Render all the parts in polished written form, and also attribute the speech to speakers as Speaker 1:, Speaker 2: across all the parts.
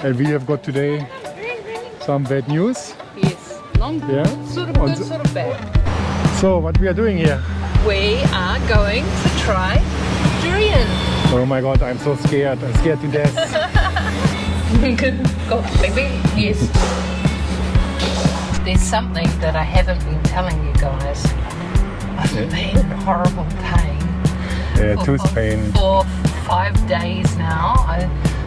Speaker 1: And we have got today some bad news.
Speaker 2: Yes, long
Speaker 1: Yeah.
Speaker 2: sort of good, sort of bad.
Speaker 1: So what we are doing here?
Speaker 2: We are going to try durian.
Speaker 1: Oh my god, I'm so scared. I'm scared to death.
Speaker 2: Go, baby. Yes. There's something that I haven't been telling you guys. I've been in horrible pain.
Speaker 1: Tooth pain.
Speaker 2: For 5 days now.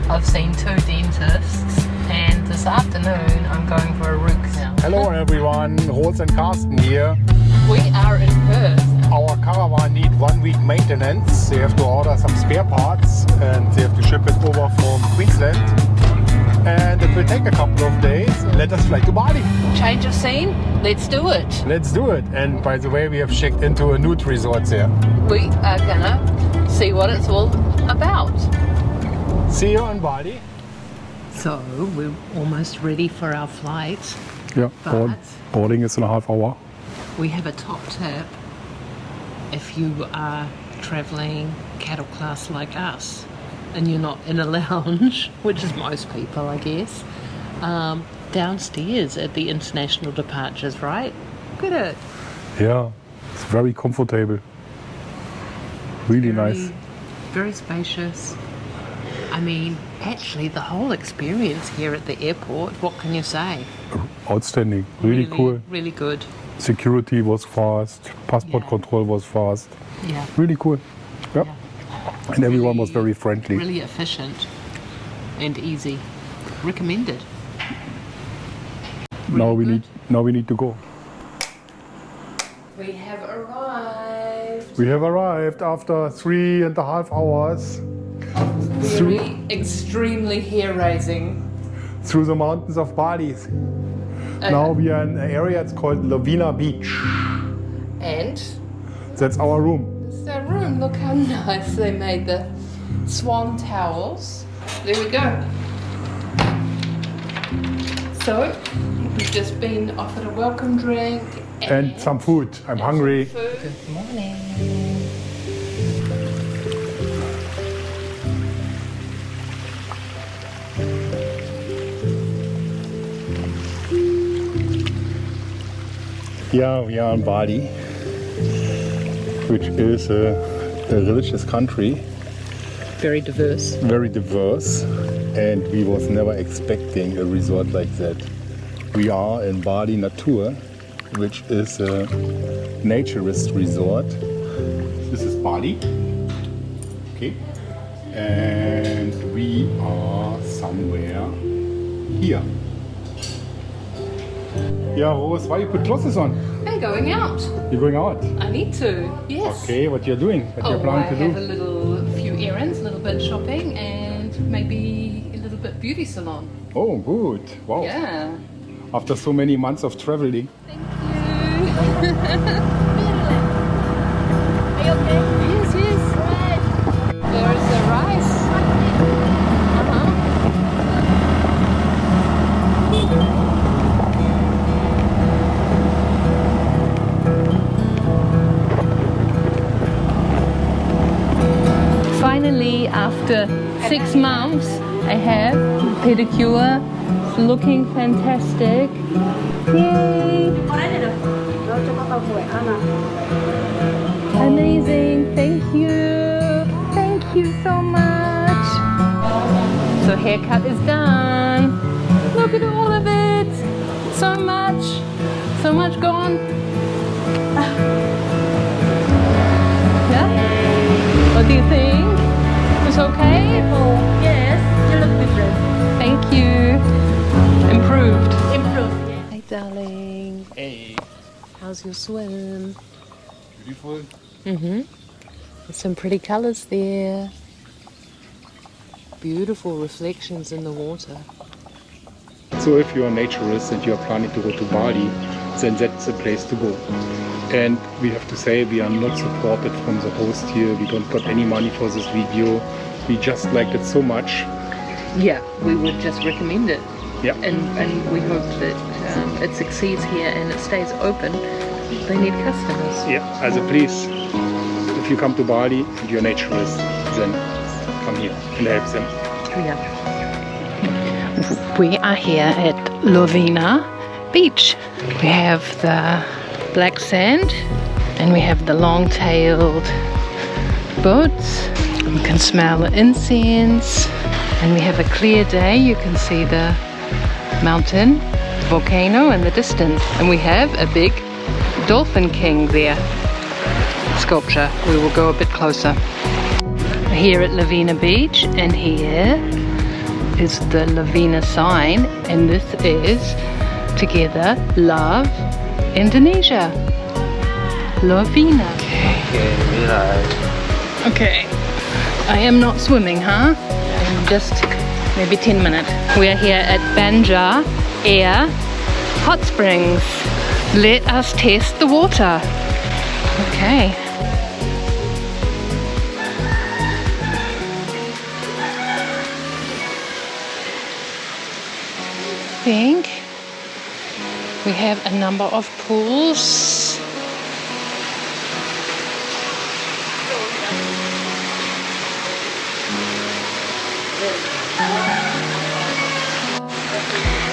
Speaker 2: I've seen 2 dentists, and this afternoon I'm going for a root canal.
Speaker 1: Hello everyone, Rolls and Carsten here.
Speaker 2: We are in Perth.
Speaker 1: Our caravan need 1 week maintenance. They have to order some spare parts and they have to ship it over from Queensland. And it will take a couple of days. Let us fly to Bali.
Speaker 2: Change of scene? Let's do it.
Speaker 1: Let's do it. And by the way, we have checked into a nude resort there.
Speaker 2: We are gonna see what it's all about.
Speaker 1: See you on Bali.
Speaker 2: So we're almost ready for our flight.
Speaker 1: Yeah,
Speaker 2: But-
Speaker 1: boarding is in a half hour.
Speaker 2: We have a top tip if you are traveling cattle class like us and you're not in a lounge, which is most people, I guess, downstairs at the international departures, right? Look at it.
Speaker 1: Yeah, it's very comfortable. Really nice.
Speaker 2: Very spacious. I mean, actually, the whole experience here at the airport, what can you say?
Speaker 1: Outstanding. Really cool.
Speaker 2: Really good.
Speaker 1: Security was fast. Passport
Speaker 2: Yeah.
Speaker 1: control was fast.
Speaker 2: Yeah.
Speaker 1: Really cool. Yeah.
Speaker 2: Yeah.
Speaker 1: And everyone was
Speaker 2: Really-
Speaker 1: very friendly.
Speaker 2: Really efficient and easy. Recommended.
Speaker 1: Now we
Speaker 2: good.
Speaker 1: need to go.
Speaker 2: We have arrived.
Speaker 1: We have arrived after 3.5 hours
Speaker 2: Very extremely hair raising.
Speaker 1: through the mountains of Bali. Now we are in an area, it's called Lovina Beach.
Speaker 2: And
Speaker 1: That's our room.
Speaker 2: this is our room. Look how nice they made the swan towels. There we go. So we've just been offered a welcome drink
Speaker 1: And some food. I'm hungry.
Speaker 2: food. Good morning.
Speaker 1: Yeah, we are in Bali, which is a religious country,
Speaker 2: Very diverse.
Speaker 1: very diverse, and we was never expecting a resort like that. We are in Bali Natur, which is a naturist resort. This is Bali, okay, and we are somewhere here. Yeah, Rose, why you put glasses on?
Speaker 2: We're going out.
Speaker 1: You're going out.
Speaker 2: I need to. Yes.
Speaker 1: Okay, what you're doing? What you're
Speaker 2: I
Speaker 1: planning to
Speaker 2: have
Speaker 1: do?
Speaker 2: a few errands, a little bit shopping, and maybe a little bit beauty salon.
Speaker 1: Oh, good. Wow.
Speaker 2: Yeah.
Speaker 1: After so many months of traveling.
Speaker 2: Thank you. Yes, yes. There's the rice. Finally, after 6 months, I have pedicure. It's looking fantastic. Yay! Amazing. Thank you. Thank you so much. So haircut is done. Look at all of it. So much. So much gone. Yeah? What do you think? It's okay?
Speaker 3: Yes, you look different.
Speaker 2: Thank you. Improved.
Speaker 3: Improved.
Speaker 2: Hi, darling.
Speaker 1: Hey,
Speaker 2: How's your swim?
Speaker 1: beautiful.
Speaker 2: There's some pretty colours there. Beautiful reflections in the water.
Speaker 1: So if you're a naturist and you're planning to go to Bali, then that's the place to go. And we have to say we are not supported from the host here. We don't got any money for this video. We just liked it so much.
Speaker 2: Yeah, we would just recommend it.
Speaker 1: Yeah.
Speaker 2: And we hope that it succeeds here and it stays open. They need customers.
Speaker 1: Yeah, also please, if you come to Bali and you're a naturist, then come here and help them.
Speaker 2: Yeah. We are here at Lovina Beach. We have the black sand and we have the long-tailed boats. We can smell the incense and we have a clear day. You can see the mountain, volcano in the distance, and we have a big Dolphin King there sculpture. We will go a bit closer. Here at Lovina Beach, and here is the Lovina sign, and this is Together Love Indonesia. Lovina. Okay. I am not swimming, huh? I'm just maybe 10 minutes. We are here at Banjar Air Hot Springs. Let us test the water. Okay. I think we have a number of pools.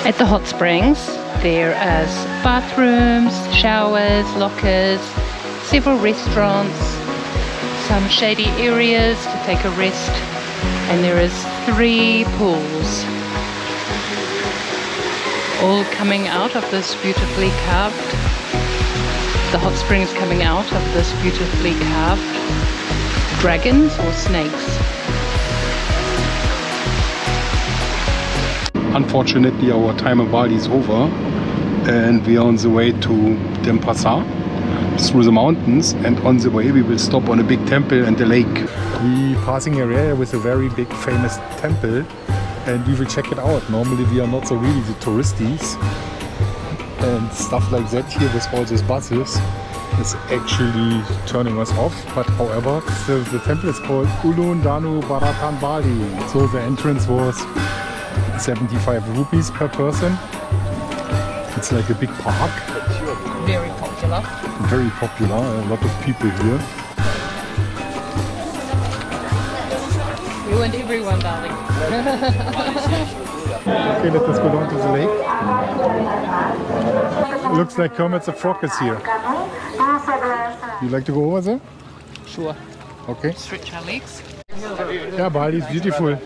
Speaker 2: At the hot springs, there is bathrooms, showers, lockers, several restaurants, some shady areas to take a rest, and there is 3 pools, all coming out of this beautifully carved, the hot springs coming out of this beautifully carved dragons or snakes.
Speaker 1: Unfortunately, our time in Bali is over and we are on the way to Denpasar through the mountains, and on the way we will stop on a big temple and a lake. We passing an area with a very big famous temple and we will check it out. Normally we are not so really the touristies and stuff like that here with all these buses is actually turning us off, but however the temple is called Ulun Danu Baratan Bali. So the entrance was 75 rupees per person. It's like a big park.
Speaker 2: Very popular.
Speaker 1: Very popular, a lot of people here.
Speaker 2: You and everyone, darling.
Speaker 1: Okay, let us go down to the lake. Looks like Kermit the Frog is here. You like to go over there?
Speaker 2: Sure.
Speaker 1: Okay.
Speaker 2: Stretch our legs.
Speaker 1: Yeah, Bali is beautiful.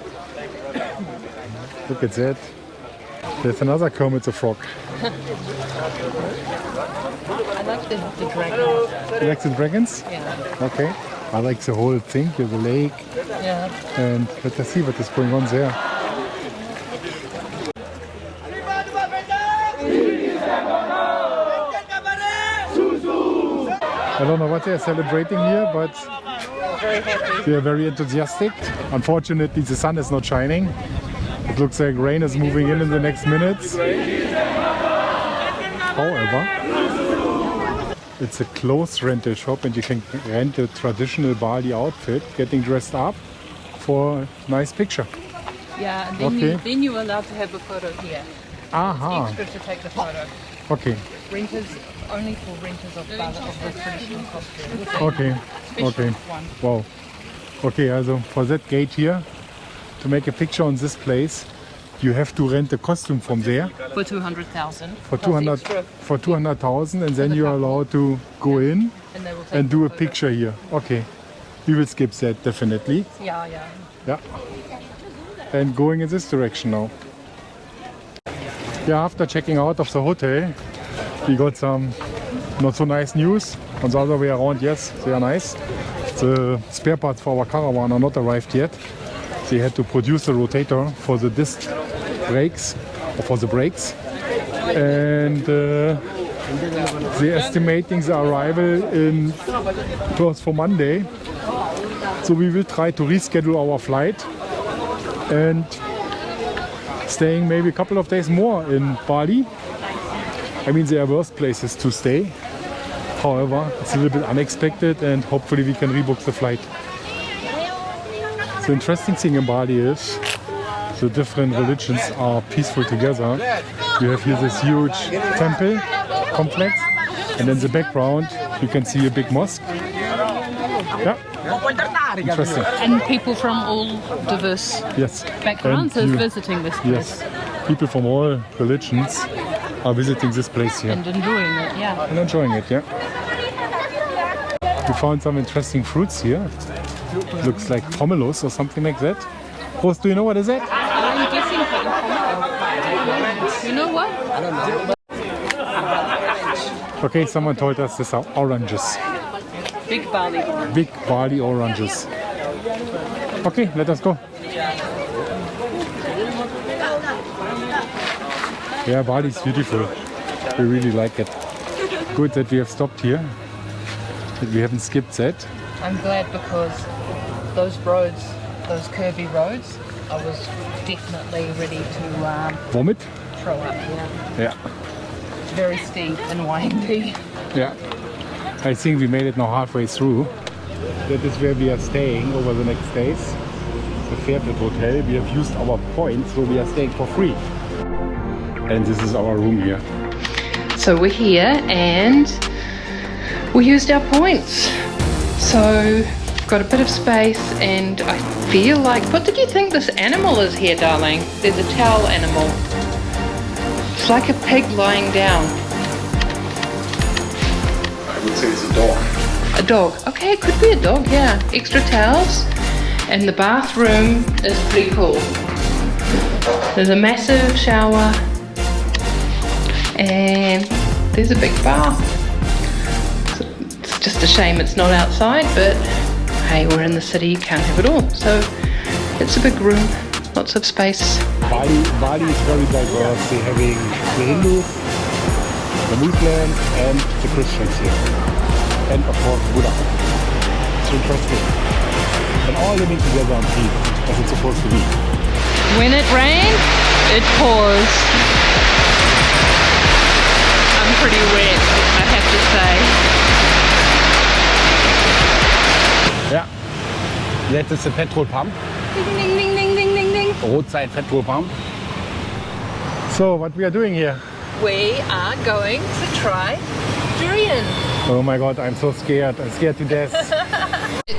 Speaker 1: Look at that. There's another Kermit the Frog.
Speaker 2: I like the dragons.
Speaker 1: You like the dragons?
Speaker 2: Yeah.
Speaker 1: Okay. I like the whole thing here, the lake.
Speaker 2: Yeah.
Speaker 1: And let us see what is going on there. I don't know what they are celebrating here, but
Speaker 2: Very happy.
Speaker 1: they are very enthusiastic. Unfortunately, the sun is not shining. It looks like rain is moving in the next minutes. However, it's a clothes rental shop and you can rent a traditional Bali outfit, getting dressed up for a nice picture.
Speaker 2: Yeah, and then,
Speaker 1: Okay.
Speaker 2: then you're allowed to have a photo here.
Speaker 1: Aha,
Speaker 2: Extra to take the photo.
Speaker 1: okay,
Speaker 2: Renters, only for renters of the traditional costume.
Speaker 1: okay, okay.
Speaker 2: One.
Speaker 1: Wow. Okay, also for that gate here, to make a picture on this place, you have to rent a costume from there
Speaker 2: For 200,000.
Speaker 1: for
Speaker 2: plus
Speaker 1: 200
Speaker 2: extra,
Speaker 1: for 200,000, and then you are allowed to go in
Speaker 2: and they will take
Speaker 1: and do a
Speaker 2: the photo.
Speaker 1: picture here. Okay, we will skip that definitely.
Speaker 2: Yeah, yeah.
Speaker 1: Yeah. And going in this direction now. Yeah, after checking out of the hotel, we got some not so nice news. On the other way around, yes, they are nice. The spare parts for our caravan are not arrived yet. They had to produce a rotator for the disc brakes, or for the brakes. And they're estimating the arrival in first for Monday. So we will try to reschedule our flight and staying maybe a couple of days more in Bali. I mean, there are worse places to stay. However, it's a little bit unexpected and hopefully we can rebook the flight. The interesting thing in Bali is the different religions are peaceful together. You have here this huge temple complex, and in the background you can see a big mosque. Yeah, interesting.
Speaker 2: And people from all diverse
Speaker 1: Yes.
Speaker 2: backgrounds
Speaker 1: And
Speaker 2: is
Speaker 1: you-
Speaker 2: visiting this place.
Speaker 1: Yes. people from all religions are visiting this place here
Speaker 2: And enjoying it, yeah.
Speaker 1: and enjoying it, yeah. We found some interesting fruits here. Looks like pomelos or something like that. Prost, do you know what is that?
Speaker 2: I'm guessing you know what?
Speaker 1: Okay, someone told us these are oranges.
Speaker 2: Big barley.
Speaker 1: Big barley oranges. Okay, let us go. Yeah, Bali is beautiful. We really like it. Good that we have stopped here. That we haven't skipped that.
Speaker 2: I'm glad because those roads, those curvy roads, I was definitely ready to
Speaker 1: Vomit?
Speaker 2: throw up. Yeah.
Speaker 1: Yeah.
Speaker 2: Very steep and windy.
Speaker 1: Yeah. I think we made it now halfway through. That is where we are staying over the next days. The Fairfield Hotel. We have used our points, so we are staying for free. And this is our room here.
Speaker 2: So we're here and we used our points. So got a bit of space and I feel like, what did you think this animal is here, darling? There's a towel animal. It's like a pig lying down.
Speaker 1: I would say it's a dog.
Speaker 2: A dog. Okay, it could be a dog, yeah. Extra towels. And the bathroom is pretty cool. There's a massive shower. And there's a big bath. It's just a shame it's not outside, but hey, we're in the city, you can't have it all. So it's a big room, lots of space.
Speaker 1: Bali is very diverse. They're having the Hindus, the Muslims, and the Christians here. And of course Buddha. It's interesting. And all living together in peace, as it's supposed to be.
Speaker 2: When it rains, it pours. I'm pretty wet, I have to say.
Speaker 1: Yeah. That is the petrol pump.
Speaker 2: Ding, ding, ding, ding, ding, ding, ding.
Speaker 1: Roadside petrol pump. So what we are doing here?
Speaker 2: We are going to try durian.
Speaker 1: Oh my god, I'm so scared. I'm scared to death.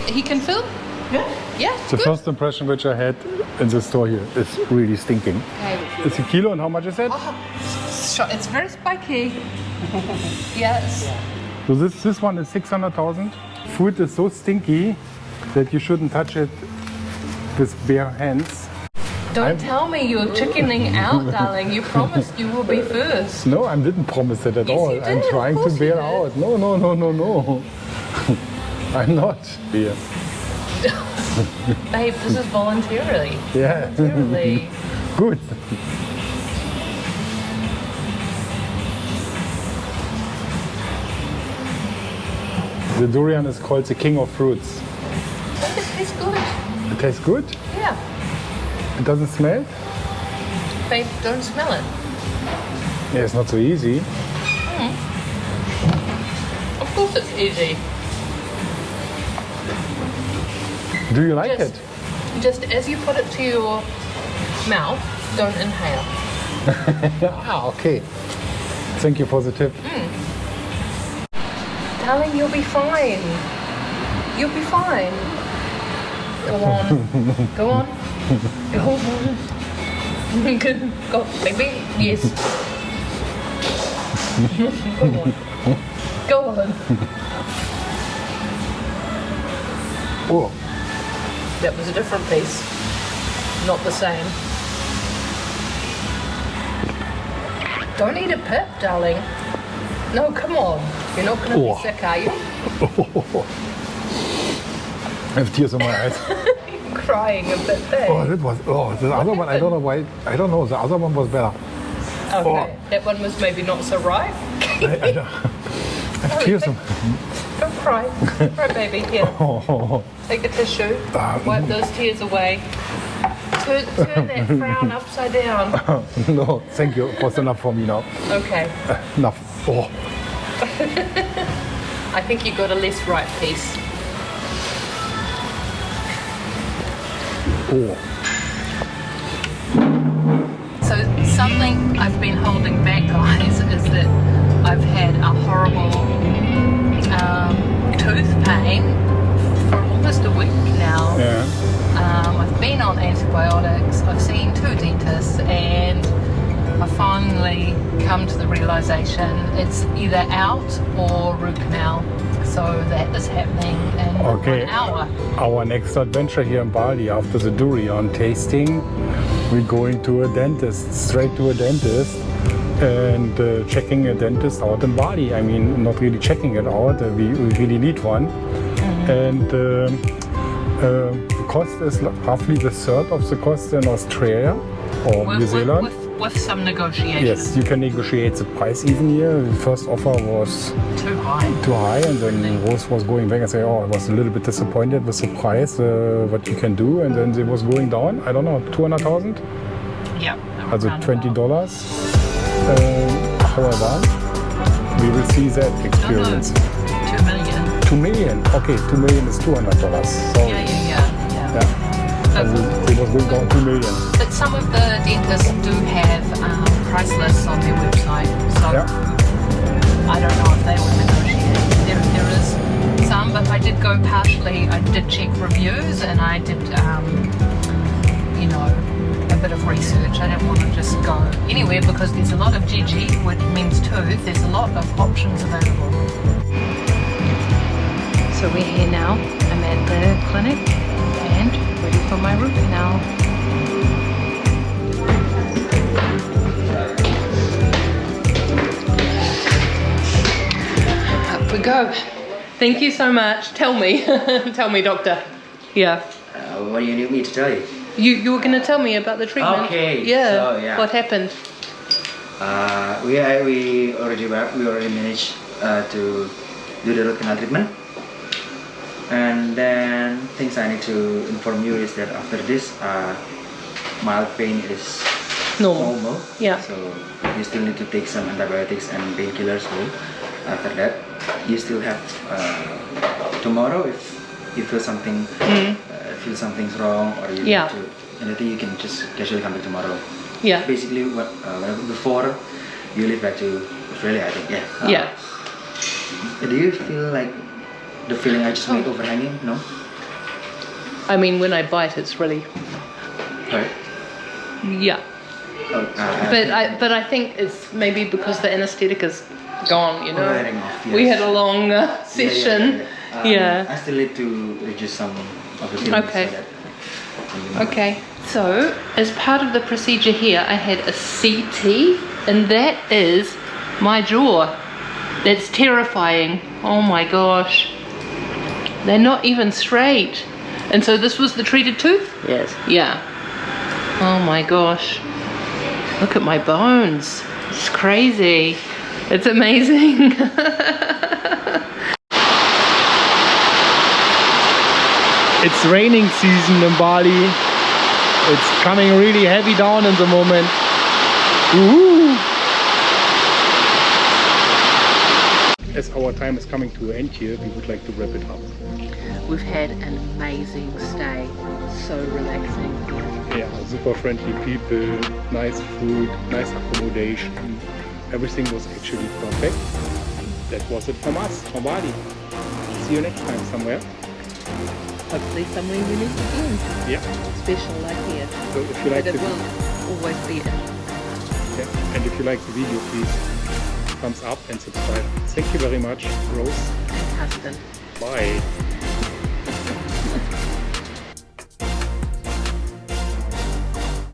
Speaker 2: He can film? Yeah,
Speaker 1: The
Speaker 2: good.
Speaker 1: first impression which I had in the store here is really stinking.
Speaker 2: Okay.
Speaker 1: It's a kilo, and how much is it?
Speaker 2: It's very spiky. Yes.
Speaker 1: So this one is 600,000. Food is so stinky that you shouldn't touch it with bare hands.
Speaker 2: Don't tell me you're chickening out, darling. You promised you will be first.
Speaker 1: No, I didn't promise it at
Speaker 2: Yes,
Speaker 1: all.
Speaker 2: you
Speaker 1: I'm
Speaker 2: did.
Speaker 1: trying
Speaker 2: Of
Speaker 1: to
Speaker 2: course
Speaker 1: bear
Speaker 2: you did.
Speaker 1: out. No, no, no, no, no. I'm not here.
Speaker 2: Babe, this is voluntarily.
Speaker 1: Yeah.
Speaker 2: Voluntarily.
Speaker 1: Good. The durian is called the king of fruits.
Speaker 2: It tastes good.
Speaker 1: It tastes good.
Speaker 2: Yeah.
Speaker 1: It doesn't smell.
Speaker 2: Babe, don't smell it.
Speaker 1: Yeah, it's not so easy.
Speaker 2: Of course it's easy.
Speaker 1: Do you like
Speaker 2: Just-
Speaker 1: it?
Speaker 2: Just as you put it to your mouth, don't inhale.
Speaker 1: Ah, okay. Thank you for the tip.
Speaker 2: Darling, you'll be fine. You'll be fine. Go on. Go on. Go on. Go, baby. Yes. Go on. Go on.
Speaker 1: Oh,
Speaker 2: That was a different piece. Not the same. Don't eat a pip, darling. No, come on. You're not going to
Speaker 1: Oh.
Speaker 2: be sick, are you?
Speaker 1: I have tears in my eyes.
Speaker 2: You're crying a bit big.
Speaker 1: Oh, that was. Oh, the other one. I don't know why. I don't know. The other one was better.
Speaker 2: Okay. That one was maybe not so ripe.
Speaker 1: I have tears in.
Speaker 2: Don't cry. Cry, baby. Here.
Speaker 1: Oh,
Speaker 2: Take the tissue. Wipe those tears away. Turn that frown upside down.
Speaker 1: no, thank you. It was enough for me now.
Speaker 2: Okay.
Speaker 1: Enough. Oh,
Speaker 2: I think you got a less ripe piece.
Speaker 1: oh.
Speaker 2: So something I've been holding back, guys, is that I've had a horrible tooth pain for almost a week now.
Speaker 1: Yeah.
Speaker 2: I've been on antibiotics, I've seen 2 dentists, and finally come to the realization it's either out or root canal. So that is happening in
Speaker 1: Okay.
Speaker 2: 1 hour.
Speaker 1: Our next adventure here in Bali after the durian tasting, we're going to a dentist, straight to a dentist, and checking a dentist out in Bali. I mean, not really checking it out, we really need one. And the cost is roughly the third of the cost in Australia or New Zealand.
Speaker 2: With some negotiation.
Speaker 1: Yes, you can negotiate the price even here. The first offer was
Speaker 2: Too high.
Speaker 1: and then Rose was going back and say, oh, I was a little bit disappointed with the price, what you can do, and then it was going down, I don't know, 200,000?
Speaker 2: Yeah.
Speaker 1: Also
Speaker 2: around
Speaker 1: $20.
Speaker 2: about.
Speaker 1: However, we will see that experience.
Speaker 2: No, 2 million.
Speaker 1: 2 million, okay, 2 million is $200. Sorry.
Speaker 2: Yeah.
Speaker 1: Also, it was going down 2 million.
Speaker 2: But some of the dentists do have price lists on their website, so
Speaker 1: Yeah.
Speaker 2: I don't know if they would negotiate. There is some, but I did go partially. I did check reviews and I did, a bit of research. I didn't want to just go anywhere because there's a lot of GG, which means tooth. There's a lot of options available. So we're here now. I'm at the clinic and ready for my root canal. Up we go. Thank you so much. Tell me. Tell me, doctor. Yeah.
Speaker 4: What do you need me to tell you?
Speaker 2: You were going to tell me about the treatment.
Speaker 4: Okay,
Speaker 2: Yeah.
Speaker 4: so, yeah.
Speaker 2: What happened?
Speaker 4: We already managed to do the root canal treatment, and then things I need to inform you is that after this, mild pain is
Speaker 2: Normal. Yeah.
Speaker 4: So you still need to take some antibiotics and painkillers. After that, you still have tomorrow if you feel something. Feel something's wrong or you
Speaker 2: Yeah.
Speaker 4: need to anything, you can just casually come back tomorrow.
Speaker 2: Yeah.
Speaker 4: Basically, before you leave back to Australia, I think. Yeah.
Speaker 2: Yeah.
Speaker 4: Do you feel like the feeling I just made overhanging? No.
Speaker 2: I mean, when I bite, it's really.
Speaker 4: Right.
Speaker 2: Yeah. But I think it's maybe because the anesthetic is gone. You know.
Speaker 4: Wearing off,
Speaker 2: We
Speaker 4: yes.
Speaker 2: had a long session. Yeah.
Speaker 4: I still need to reduce some of the feelings.
Speaker 2: Okay.
Speaker 4: So that
Speaker 2: Okay, so as part of the procedure here, I had a CT, and that is my jaw. That's terrifying. Oh my gosh. They're not even straight. And so this was the treated tooth?
Speaker 4: Yes.
Speaker 2: Yeah. Oh my gosh. Look at my bones. It's crazy. It's amazing.
Speaker 1: It's raining season in Bali. It's coming really heavy down in the moment. Woohoo! As our time is coming to an end here, we would like to wrap it up.
Speaker 2: We've had an amazing stay. So relaxing.
Speaker 1: Yeah, super friendly people, nice food, nice accommodation. Everything was actually perfect. That was it from us, from Bali. See you next time somewhere.
Speaker 2: Hopefully somewhere unique again.
Speaker 1: Yeah.
Speaker 2: Special like here.
Speaker 1: So if you like
Speaker 2: But it
Speaker 1: the
Speaker 2: will always be in.
Speaker 1: yeah, and if you like the video, please thumbs up and subscribe. Thank you very much, Rose.
Speaker 2: And Huston.
Speaker 1: Bye.